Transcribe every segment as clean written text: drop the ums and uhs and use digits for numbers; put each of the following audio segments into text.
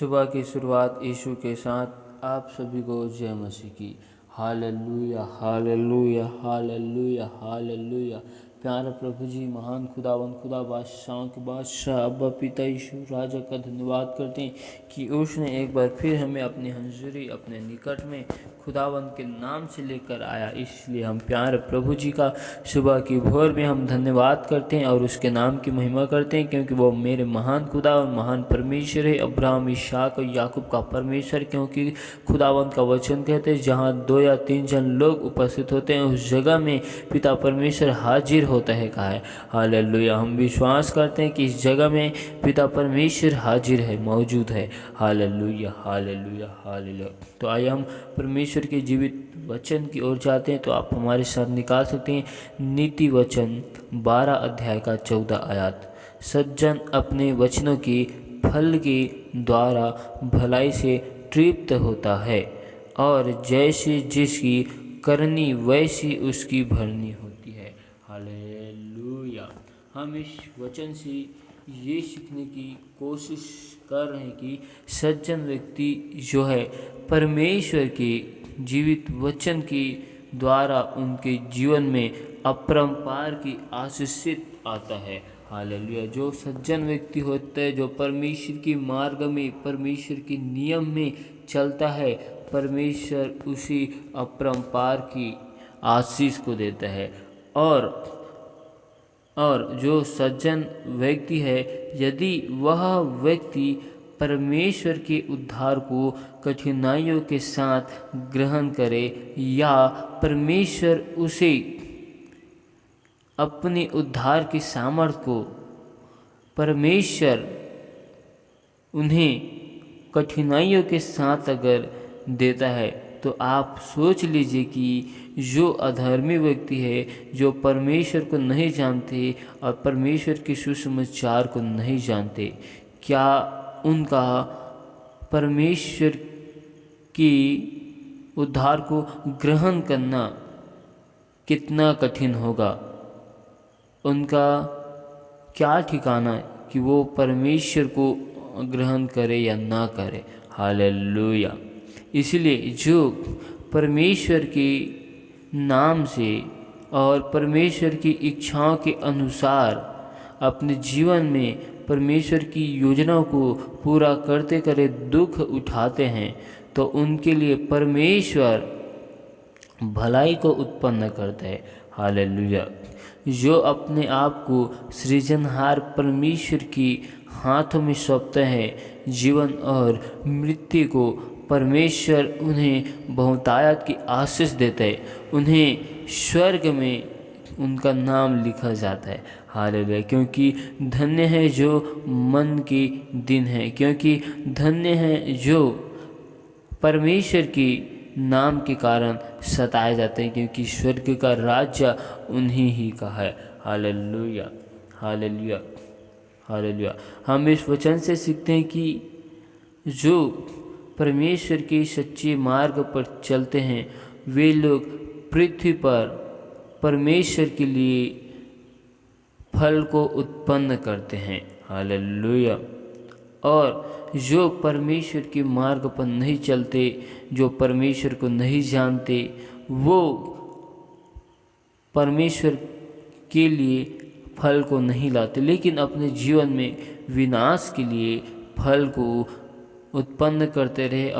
सुबह की शुरुआत यीशु के साथ आप सभी को जय मसीह की। Hallelujah hallelujah hallelujah hallelujah. प्यारे प्रभु जी, महान खुदावन खुदा बादशाह के बादशाह अब्बा पिता यीशु राजा का धन्यवाद करते हैं कि उसने एक बार फिर हमें अपनी हंजूरी अपने निकट में खुदावन के नाम से लेकर आया। इसलिए हम प्यारे प्रभु जी का सुबह की भोर में हम धन्यवाद करते हैं और उसके नाम की महिमा करते हैं, क्योंकि वो मेरे महान खुदा और महान परमेश्वर है, अब्राहम इसहाक और याकूब का परमेश्वर। क्योंकि खुदावन का वचन कहते हैं जहाँ 2 या 3 जन लोग उपस्थित होते हैं उस जगह में पिता परमेश्वर हाजिर होता है कहा है। हालेलुया। हम विश्वास करते हैं कि इस जगह में पिता परमेश्वर हाजिर है, मौजूद है। Hallelujah hallelujah hallelujah. तो आइए हम परमेश्वर के जीवित वचन की ओर जाते हैं। तो आप हमारे साथ निकाल सकते हैं नीति वचन 12 अध्याय का 14 आयत। सज्जन अपने वचनों की फल के द्वारा भलाई से तृप्त होता है और जैसे जिसकी करनी वैसी उसकी भरनी होती है। हालेलुया। हम इस वचन से ये सीखने की कोशिश कर रहे हैं कि सज्जन व्यक्ति जो है परमेश्वर के जीवित वचन के द्वारा उनके जीवन में अपरंपार की आशीषित आता है। हालेलुया। जो सज्जन व्यक्ति होता है, जो परमेश्वर के मार्ग में परमेश्वर के नियम में चलता है, परमेश्वर उसी अपरंपार की आशीष को देता है। और जो सज्जन व्यक्ति है, यदि वह व्यक्ति परमेश्वर के उद्धार को कठिनाइयों के साथ ग्रहण करे या परमेश्वर उसे अपने उद्धार की सामर्थ्य को परमेश्वर उन्हें कठिनाइयों के साथ अगर देता है, तो आप सोच लीजिए कि जो अधर्मी व्यक्ति है, जो परमेश्वर को नहीं जानते और परमेश्वर के सुसमाचार को नहीं जानते, क्या उनका परमेश्वर की उद्धार को ग्रहण करना कितना कठिन होगा। उनका क्या ठिकाना कि वो परमेश्वर को ग्रहण करे या ना करे। हालेलुया। इसलिए जो परमेश्वर के नाम से और परमेश्वर की इच्छाओं के अनुसार अपने जीवन में परमेश्वर की योजनाओं को पूरा करते करे दुख उठाते हैं, तो उनके लिए परमेश्वर भलाई को उत्पन्न करता है। हालेलुया। जो अपने आप को सृजनहार परमेश्वर की हाथों में सौंपते हैं, जीवन और मृत्यु को परमेश्वर उन्हें बहुतायत की आशीष देता है। उन्हें स्वर्ग में उनका नाम लिखा जाता है। हालेलुया। क्योंकि धन्य है जो मन के दिन है, क्योंकि धन्य है जो परमेश्वर की नाम के कारण सताए जाते हैं, क्योंकि स्वर्ग का राज्य उन्हीं ही का है। Hallelujah hallelujah hallelujah. हम इस वचन से सीखते हैं कि जो परमेश्वर के सच्चे मार्ग पर चलते हैं, वे लोग पृथ्वी पर परमेश्वर के लिए फल को उत्पन्न करते हैं। हालेलुया। और जो परमेश्वर के मार्ग पर नहीं चलते, जो परमेश्वर को नहीं जानते, वो परमेश्वर के लिए फल को नहीं लाते, लेकिन अपने जीवन में विनाश के लिए फल को उत्पन्न करते हैं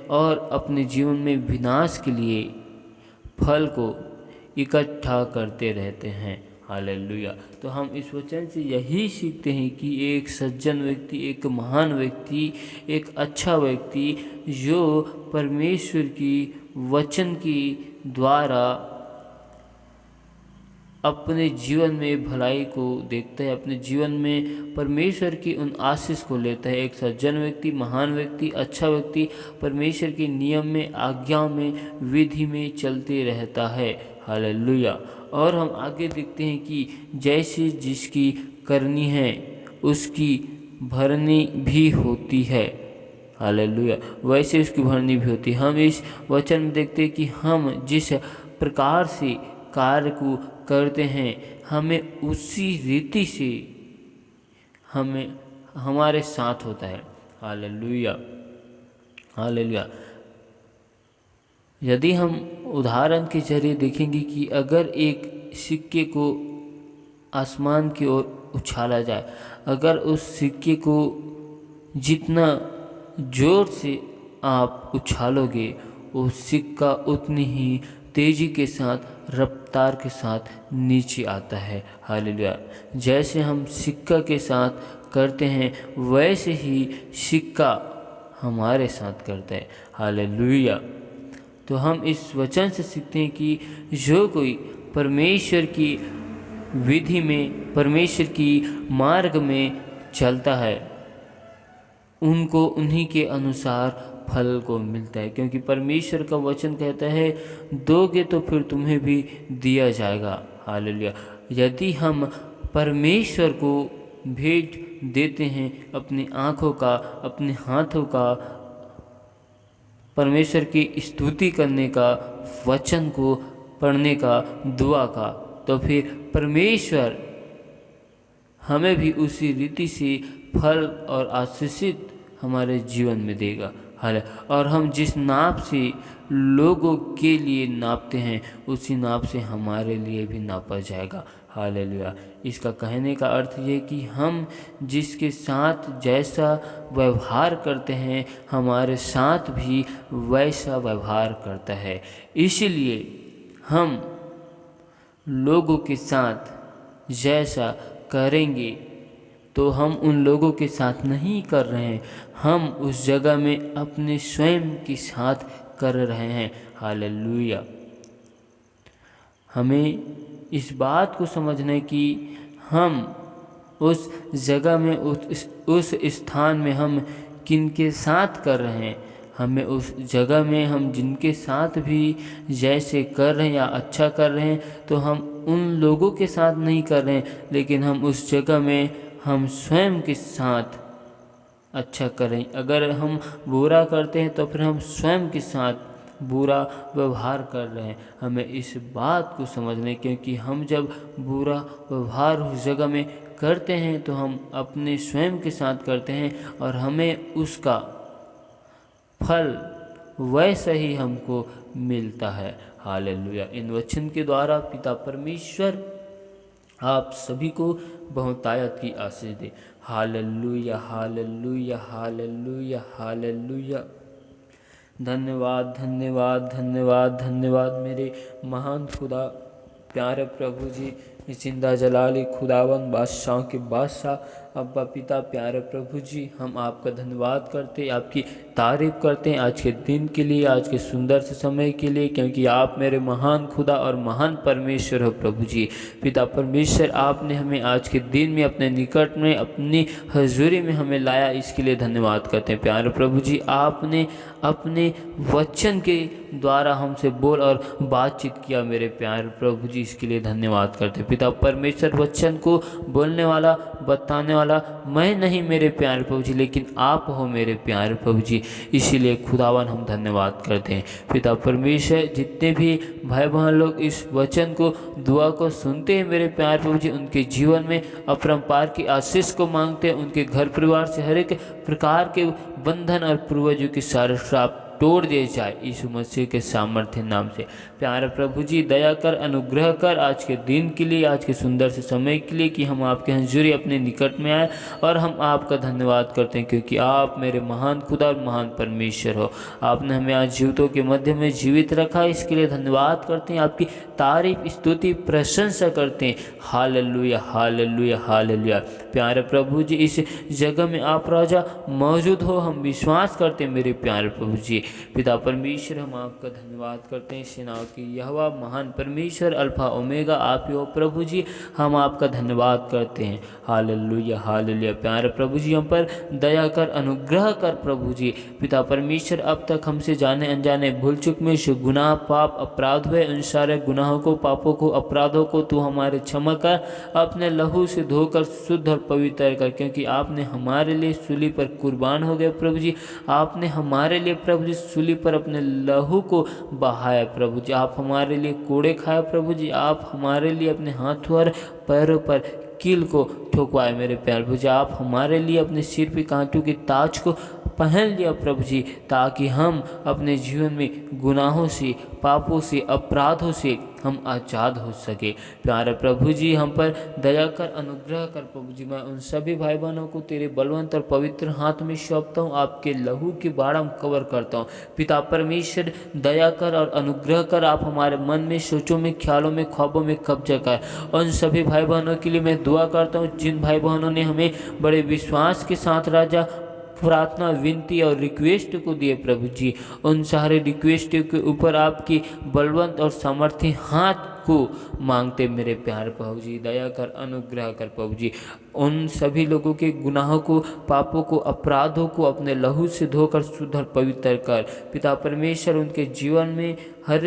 और अपने जीवन में विनाश के लिए फल को इकट्ठा करते रहते हैं। हालेलुया। तो हम इस वचन से यही सीखते हैं कि एक सज्जन व्यक्ति, एक महान व्यक्ति, एक अच्छा व्यक्ति जो परमेश्वर की वचन के द्वारा अपने जीवन में भलाई को देखता है, अपने जीवन में परमेश्वर की उन आशीष को लेता है। एक सज्जन व्यक्ति, महान व्यक्ति, अच्छा व्यक्ति परमेश्वर के नियम में, आज्ञाओं में, विधि में चलते रहता है। हालेलुया। और हम आगे देखते हैं कि जैसे जिसकी करनी है उसकी भरनी भी होती है। हालेलुया। वैसे उसकी भरनी भी होती है। हम इस वचन में देखते हैं कि हम जिस प्रकार से कार्य को करते हैं, हमें उसी रीति से हमारे साथ होता है। Hallelujah, hallelujah. यदि हम उदाहरण के जरिए देखेंगे कि अगर एक सिक्के को आसमान की ओर उछाला जाए, अगर उस सिक्के को जितना जोर से आप उछालोगे वो सिक्का उतनी ही तेजी के साथ, रफ्तार के साथ नीचे आता है। हालेलुया। जैसे हम सिक्का के साथ करते हैं वैसे ही सिक्का हमारे साथ करता है। हालेलुया। तो हम इस वचन से सीखते हैं कि जो कोई परमेश्वर की विधि में, परमेश्वर की मार्ग में चलता है उनको उन्हीं के अनुसार फल को मिलता है, क्योंकि परमेश्वर का वचन कहता है दोगे तो फिर तुम्हें भी दिया जाएगा। हालेलुया। यदि हम परमेश्वर को भेंट देते हैं अपनी आँखों का, अपने हाथों का, परमेश्वर की स्तुति करने का, वचन को पढ़ने का, दुआ का, तो फिर परमेश्वर हमें भी उसी रीति से फल और आशीषित हमारे जीवन में देगा। और हम जिस नाप से लोगों के लिए नापते हैं उसी नाप से हमारे लिए भी नापा जाएगा। हालेलुया। इसका कहने का अर्थ ये कि हम जिसके साथ जैसा व्यवहार करते हैं हमारे साथ भी वैसा व्यवहार करता है। इसलिए हम लोगों के साथ जैसा करेंगे तो हम उन लोगों के साथ नहीं कर रहे हैं, हम उस जगह में अपने स्वयं के साथ कर रहे हैं। हालेलुया। हमें इस बात को समझना है कि हम उस जगह में, उस स्थान में हम किन के साथ कर रहे हैं। हमें उस जगह में हम जिनके साथ भी जैसे कर रहे हैं या अच्छा कर रहे हैं तो हम उन लोगों के साथ नहीं कर रहे हैं, लेकिन हम उस जगह में हम स्वयं के साथ अच्छा करें। अगर हम बुरा करते हैं तो फिर हम स्वयं के साथ बुरा व्यवहार कर रहे हैं। हमें इस बात को समझने, क्योंकि हम जब बुरा व्यवहार उस जगह में करते हैं तो हम अपने स्वयं के साथ करते हैं और हमें उसका फल वैसा ही हमको मिलता है। हालेलुया। इन वचन के द्वारा पिता परमेश्वर आप सभी को बहुतायत की आशीष दे। Hallelujah, hallelujah, hallelujah, hallelujah. धन्यवाद, धन्यवाद, धन्यवाद, धन्यवाद मेरे महान खुदा, प्यारे प्रभु जी, जिंदा जलाली खुदावन, बादशाह के बादशाह, अब्बा पिता, प्यारे प्रभु जी, हम आपका धन्यवाद करते, आपकी तारीफ करते हैं आज के दिन के लिए, आज के सुंदर से समय के लिए, क्योंकि आप मेरे महान खुदा और महान परमेश्वर हो प्रभु जी। पिता परमेश्वर, आपने हमें आज के दिन में अपने निकट में, अपनी हजूरी में हमें लाया, इसके लिए धन्यवाद करते हैं। प्यारे प्रभु जी, आपने अपने वचन के द्वारा हमसे बोल और बातचीत किया मेरे प्यारे प्रभु जी, इसके लिए धन्यवाद करते। पिता परमेश्वर, वचन को बोलने वाला, बताने वाला मैं नहीं मेरे प्यारे प्रभु जी, लेकिन आप हो मेरे प्यारे प्रभु जी, इसीलिए खुदावन हम धन्यवाद करते हैं। पिता परमेश्वर, जितने भी भाई बहन लोग इस वचन को, दुआ को सुनते हैं मेरे प्यारे प्रभु जी, उनके जीवन में अपरंपार की आशीष को मांगते हैं, उनके घर परिवार से हर एक प्रकार के बंधन और पूर्वजों की सारे श्राप तोड़ दिए जाए यीशु मसीह के सामर्थ्य नाम से। प्यारे प्रभु जी, दया कर, अनुग्रह कर आज के दिन के लिए, आज के सुंदर से समय के लिए, कि हम आपके हजूरी अपने निकट में आए और हम आपका धन्यवाद करते हैं, क्योंकि आप मेरे महान खुदा और महान परमेश्वर हो। आपने हमें आज जीवितों के मध्य में जीवित रखा, इसके लिए धन्यवाद करते हैं, आपकी तारीफ, स्तुति, प्रशंसा करते हैं। Hallelujah, hallelujah, hallelujah. प्यारे प्रभु जी, इस जगह में आप राजा मौजूद हो, हम विश्वास करते हैं मेरे प्यारे प्रभु जी। पिता परमेश्वर, हम आपका धन्यवाद करते हैं, सेनाओं की यहोवा, महान परमेश्वर, अल्फा ओमेगा आप ही हो प्रभु जी, हम आपका धन्यवाद करते हैं। Hallelujah, hallelujah. प्यारे प्रभु जी, हम पर दया कर, अनुग्रह कर प्रभु जी। पिता परमेश्वर, अब तक हमसे जाने अनजाने भूल चुक में जो गुनाह, पाप, अपराध हुए, उन सारे गुनाहों को, पापों को, अपराधों को तू हमारे क्षमा कर, अपने लहू से धोकर शुद्ध और पवित्र कर, क्योंकि आपने हमारे लिए सूली पर कुर्बान हो गए प्रभु जी। आपने हमारे लिए प्रभु जी सूली पर अपने लहू को बहाया प्रभु जी। आप हमारे लिए कोड़े खाए प्रभु जी। आप हमारे लिए अपने हाथों और पैरों पर कील को ठोकवाए मेरे प्यारे प्रभु जी। आप हमारे लिए अपने सिर पे कांटों के ताज को पहन लिया प्रभु जी, ताकि हम अपने जीवन में गुनाहों से, पापों से, अपराधों से हम आज़ाद हो सके। प्यारे प्रभु जी, हम पर दया कर, अनुग्रह कर प्रभु जी। मैं उन सभी भाई बहनों को तेरे बलवंत और पवित्र हाथ में सौंपता हूँ, आपके लहू के बाड़ा में कवर करता हूँ। पिता परमेश्वर, दया कर और अनुग्रह कर, आप हमारे मन में, सोचों में, ख्यालों में, ख्वाबों में कब्जा कर। उन सभी भाई बहनों के लिए मैं दुआ करता हूँ जिन भाई बहनों ने हमें बड़े विश्वास के साथ राजा प्रार्थना, विनती और रिक्वेस्ट को दिए प्रभु जी, उन सारे रिक्वेस्ट के ऊपर आपकी बलवंत और सामर्थ्य हाथ को मांगते मेरे प्यार प्रभु जी। दया कर, अनुग्रह कर प्रभु जी। उन सभी लोगों के गुनाहों को, पापों को, अपराधों को अपने लहू से धोकर शुद्ध और पवित्र कर। पिता परमेश्वर, उनके जीवन में हर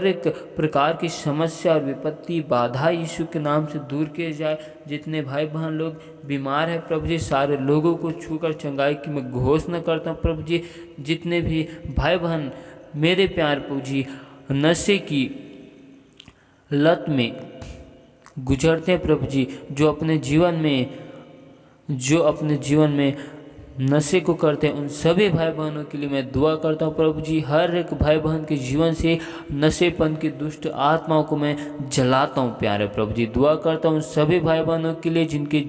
एक प्रकार की समस्या और विपत्ति, बाधा यीशु के नाम से दूर किए जाए। जितने भाई बहन लोग बीमार हैं प्रभु जी, सारे लोगों को छूकर चंगाई की मैं घोषणा करता हूँ प्रभु जी। जितने भी भाई बहन मेरे प्यार प्रभु जी नशे की लत में गुजरते हैं प्रभु जी, जो अपने जीवन में नशे को करते हैं, उन सभी भाई बहनों के लिए मैं दुआ करता हूँ प्रभु जी। हर एक भाई बहन के जीवन से नशेपन की दुष्ट आत्माओं को मैं जलाता हूँ प्यारे प्रभु जी। दुआ करता हूँ सभी भाई बहनों के लिए जिनके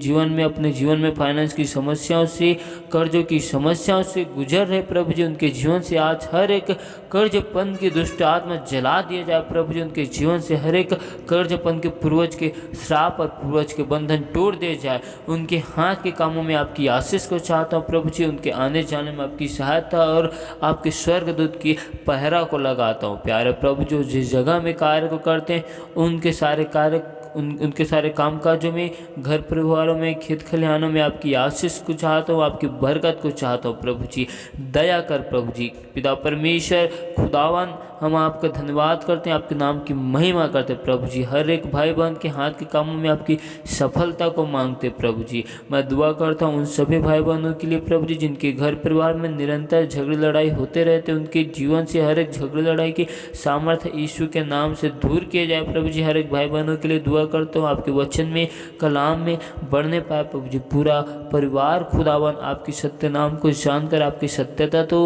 अपने जीवन में फाइनेंस की समस्याओं से, कर्जों की समस्याओं से गुजर रहे प्रभु जी। उनके जीवन से आज हर एक कर्जपन की दुष्ट आत्मा जला दिया जाए प्रभु जी। उनके जीवन से हर एक कर्जपन के पूर्वज के श्राप और पूर्वज के बंधन तोड़ दिए जाए। उनके हाथ के कामों में आपकी आशीष को चाहता हूँ प्रभु जी। उनके आने जाने में आपकी सहायता और आपके स्वर्गदूत की पहरा को लगाता हूँ प्यारे प्रभु। जो जिस जगह में कार्य को करते हैं उनके सारे कामकाजों में, घर परिवारों में, खेत खलिहानों में आपकी आशीष को चाहता हूँ, आपकी बरकत को चाहता हूँ प्रभु जी। दया कर प्रभु जी। पिता परमेश्वर, खुदावन, हम आपका धन्यवाद करते हैं, आपके नाम की महिमा करते हैं प्रभु जी। हर एक भाई बहन के हाथ के कामों में आपकी सफलता को मांगते प्रभु जी। मैं दुआ करता हूँ उन सभी भाई बहनों के लिए प्रभु जी जिनके घर परिवार में निरंतर झगड़े लड़ाई होते रहते, उनके जीवन से हर एक झगड़े लड़ाई की सामर्थ्य यीशु के नाम से दूर किए जाए प्रभु जी। हर एक भाई बहनों के लिए दुआ करता हूँ आपके वचन में, कलाम में बढ़ने पाए प्रभु जी। पूरा परिवार खुदावन आपकी सत्य नाम को जानकर, आपकी सत्यता तो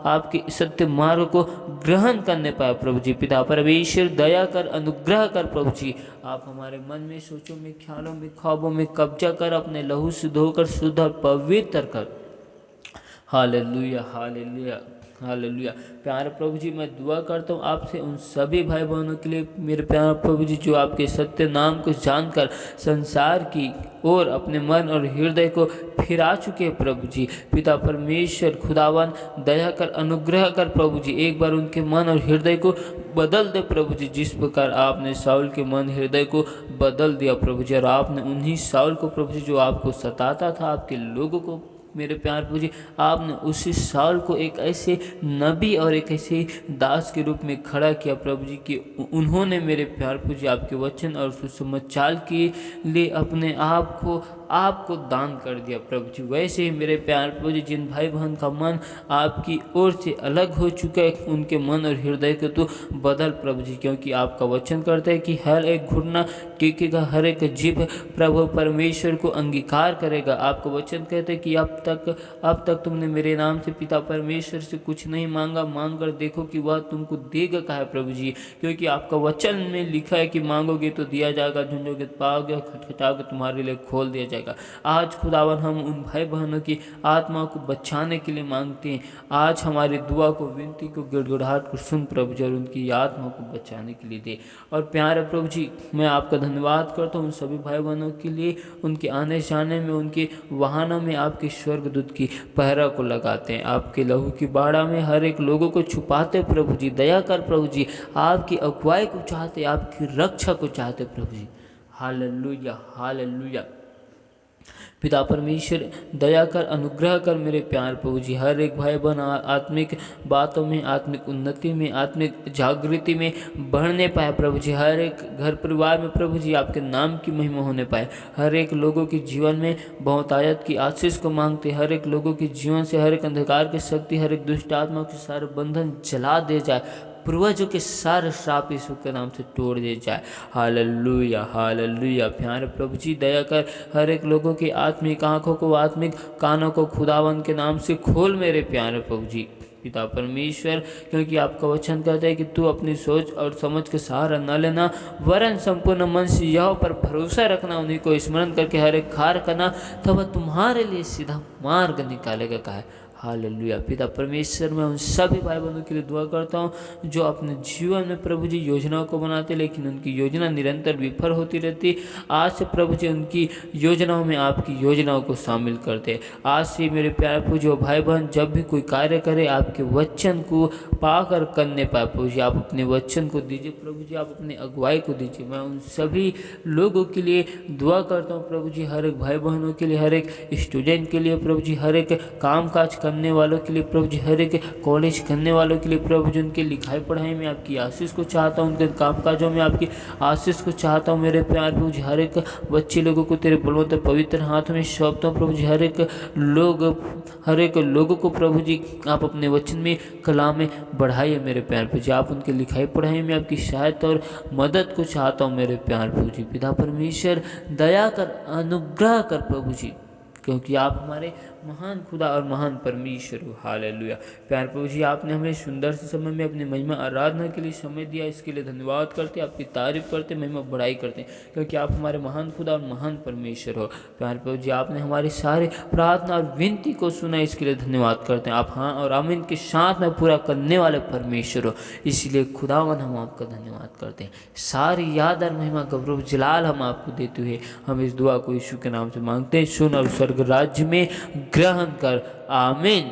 आपके सत्य मार्ग को ग्रहण करने पाए प्रभु जी। पिता परमेश्वर, दया कर, अनुग्रह कर प्रभु जी। आप हमारे मन में, सोचों में, ख्यालों में, ख्वाबों में कब्जा कर, अपने लहू से धोकर शुद्ध और पवित्र कर। Hallelujah, hallelujah, hallelujah. प्यारे प्रभु जी, मैं दुआ करता हूँ आपसे उन सभी भाई बहनों के लिए मेरे प्यारे प्रभु जी जो आपके सत्य नाम को जानकर संसार की ओर अपने मन और हृदय को फिरा चुके हैं प्रभु जी। पिता परमेश्वर, खुदावन, दया कर, अनुग्रह कर प्रभु जी। एक बार उनके मन और हृदय को बदल दे प्रभु जी, जिस प्रकार आपने शाऊल के मन हृदय को बदल दिया प्रभु जी। और आपने उन्हीं शाऊल को प्रभु जी जो आपको सताता था, आपके लोगों को मेरे प्यार प्रभु जी, आपने उसी शाऊल को एक ऐसे नबी और एक ऐसे दास के रूप में खड़ा किया प्रभु जी कि उन्होंने मेरे प्यार प्रभु जी आपके वचन और सुसमाचार के लिए अपने आप को आपको दान कर दिया प्रभु जी। वैसे ही मेरे प्यार प्रभु जी जिन भाई बहन का मन आपकी ओर से अलग हो चुका है, उनके मन और हृदय को तो बदल प्रभु जी, क्योंकि आपका वचन करता है कि हर एक घुटना टेकेगा, हर एक जीभ प्रभु परमेश्वर को अंगीकार करेगा। आपका वचन कहते हैं कि अब तक तुमने मेरे नाम से पिता परमेश्वर से कुछ नहीं मांगा, मांग कर देखो कि वह तुमको देगा कहा प्रभु जी। क्योंकि आपका वचन में लिखा है कि मांगोगे तो दिया जाएगा, ढूंढोगे तो पाओगे, खटखटाओगे तुम्हारे लिए खोल दिया जाएगा। आज खुदावन हम उन भाई बहनों की आत्मा को बचाने के लिए मांगते हैं। आज हमारी दुआ को, विनती को, गिड़गिड़ाहट को सुन प्रभु जी और उनकी आत्मा को बचाने के लिए दे। और प्यारे प्रभु जी, मैं आपका धन्यवाद करता हूँ उन सभी भाई बहनों के लिए, उनके आने जाने में, उनके वाहनों में आपके स्वर्गदूत की पहरा को लगाते हैं, आपके लहू की बाड़ा में हर एक लोगों को छुपाते प्रभु जी। दया कर प्रभु जी, आपकी अगुवाई को चाहते, आपकी रक्षा को चाहते प्रभु जी। Hallelujah, hallelujah. पिता परमेश्वर, दया कर, अनुग्रह कर मेरे प्यार प्रभु जी। हर एक भाई बहन आत्मिक बातों में, आत्मिक उन्नति में, आत्मिक जागृति में बढ़ने पाए प्रभु जी। हर एक घर परिवार में प्रभु जी आपके नाम की महिमा होने पाए। हर एक लोगों के जीवन में बहुतायत की आशीष को मांगते, हर एक लोगों के जीवन से हर एक अंधकार की शक्ति, हर एक दुष्ट आत्मा के सारे बंधन जला दे जाए पूर्वजों के सारे श्राप यीशु के नाम से तोड़ दिए जाए। Hallelujah hallelujah. प्यारे प्रभु जी दया कर हर एक लोगों की आत्मिक आंखों को, आत्मिक कानों को खुदावन के नाम से खोल मेरे प्यारे प्रभु जी पिता परमेश्वर, क्योंकि आपका वचन कहता है कि तू अपनी सोच और समझ के सहारा न लेना, वरन संपूर्ण मन से यहोवा पर भरोसा रखना, उन्हीं को स्मरण करके हर एक कार्य करना, तब वह तुम्हारे लिए सीधा मार्ग निकालेगा। कहा है हालेलुया। पिता परमेश्वर, मैं उन सभी भाई बहनों के लिए दुआ करता हूँ जो अपने जीवन में प्रभु जी योजनाओं को बनाते, लेकिन उनकी योजना निरंतर विफल होती रहती। आज से प्रभु जी उनकी योजनाओं में आपकी योजनाओं को शामिल करते। आज से मेरे प्यारे प्रभु जो भाई बहन जब भी कोई कार्य करे, आपके वचन को पाकर करने पाए। प्रभु जी आप अपने वचन को दीजिए, प्रभु जी आप अपनी अगुवाई को दीजिए। मैं उन सभी लोगों के लिए दुआ करता हूँ प्रभु जी, हर एक भाई बहनों के लिए, हर एक स्टूडेंट के लिए प्रभु जी, हर एक काम काज करने वालों के लिए प्रभु जी, हर एक कॉलेज करने वालों के लिए प्रभु जी, उनके लिखाई पढ़ाई में आपकी आशीष को चाहता हूँ, उनके कामकाजों में आपकी आशीष को चाहता हूँ मेरे प्यार प्रभु जी। हर एक बच्चे लोगों को तेरे बलवंत पवित्र हाथ में सौंपता हूँ प्रभु जी। हर एक लोगों को प्रभु जी आप अपने वचन में, कलाम में बढ़ाइए मेरे प्यार प्रभु जी। आप उनके लिखाई पढ़ाई में आपकी सहायता और मदद को चाहता हूँ मेरे प्यार प्रभु जी। पिता परमेश्वर दया कर, अनुग्रह कर प्रभु जी, क्योंकि आप हमारे महान खुदा और महान परमेश्वर हो। हालेलुया। प्यार प्रभु जी आपने हमें सुंदर से समय में अपनी महिमा आराधना के लिए समय दिया, इसके लिए धन्यवाद करते, आपकी तारीफ करते, महिमा बढ़ाई करते, क्योंकि आप हमारे महान खुदा और महान परमेश्वर हो। प्यार प्रभु जी आपने हमारे सारे प्रार्थना और विनती को सुना, इसके लिए धन्यवाद करते हैं। आप हाँ और आमीन के साथ में पूरा करने वाले परमेश्वर हो, इसलिए खुदावन हम आपका धन्यवाद करते हैं। सारी याद और महिमा गौरव जलाल हम आपको देते हुए हम इस दुआ को यीशु के नाम से मांगते हैं। सुन और स्वर्ग राज्य में ग्रहण कर, आमीन।